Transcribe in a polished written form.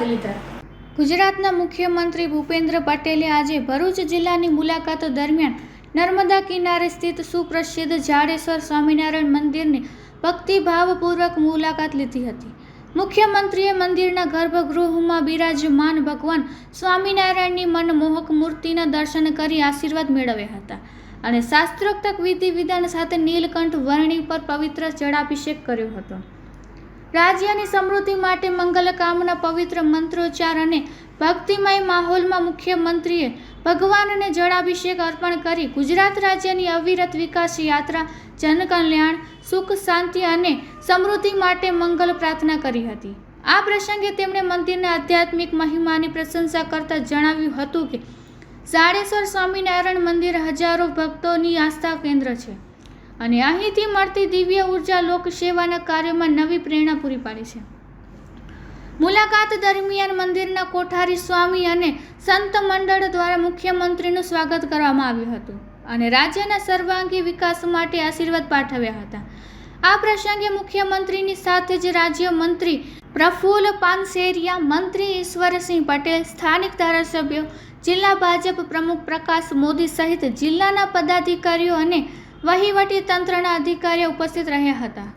લીધા। ગુજરાતના મુખ્યમંત્રી ભૂપેન્દ્ર પટેલે આજે ભરૂચ જિલ્લાની મુલાકાત દરમિયાન નર્મદા કિનારે સ્થિત સુપ્રસિદ્ધ જાડેશ્વર સ્વામિનારાયણ મંદિરની ભક્તિભાવપૂર્વક મુલાકાત લીધી હતી। મુખ્યમંત્રીએ મંદિરના ગર્ભગૃહમાં બિરાજમાન ભગવાન સ્વામિનારાયણની મનમોહક મૂર્તિના દર્શન કરી આશીર્વાદ મેળવ્યા હતા અને શાસ્ત્રોક્ત વિધિ વિધાન સાથે નીલકંઠ વર્ણી પર પવિત્ર જળાભિષેક કર્યો હતો। રાજ્યની સમૃદ્ધિ માટે મંગલ કામના પવિત્ર મંત્રોચ્ચાર અને ભક્તિમય માહોલમાં મુખ્યમંત્રીએ ભગવાનને જળાભિષેક અર્પણ કરી ગુજરાત રાજ્યની અવિરત વિકાસ યાત્રા, જનકલ્યાણ, સુખ, શાંતિ અને સમૃદ્ધિ માટે મંગલ પ્રાર્થના કરી હતી। આ પ્રસંગે તેમણે મંદિરના આધ્યાત્મિક મહિમાની પ્રશંસા કરતા જણાવ્યું હતું કે જાડેશ્વર સ્વામિનારાયણ મંદિર હજારો ભક્તોની આસ્થા કેન્દ્ર છે અને અહીંથી મળતી દિવ્ય ઉર્જા લોકસેવાના કાર્યોમાં નવી પ્રેરણા પૂરી પાડી છે। મુલાકાત દરમિયાન મંદિરના કોઠારી સ્વામી અને સંત મંડળ દ્વારા મુખ્યમંત્રીનું સ્વાગત કરવામાં આવ્યું હતું અને રાજ્યના સર્વાંગી વિકાસ માટે આશીર્વાદ પાઠવ્યા હતા। આ પ્રસંગે મુખ્યમંત્રીની સાથે જ રાજ્ય મંત્રી પ્રફુલ્લ પાનસેરિયા, મંત્રી ઈશ્વરસિંહ પટેલ, સ્થાનિક ધારાસભ્યો, જિલ્લા ભાજપ પ્રમુખ પ્રકાશ મોદી સહિત જિલ્લાના પદાધિકારીઓ અને વહીવટી તંત્રના અધિકારીઓ ઉપસ્થિત રહ્યા હતા।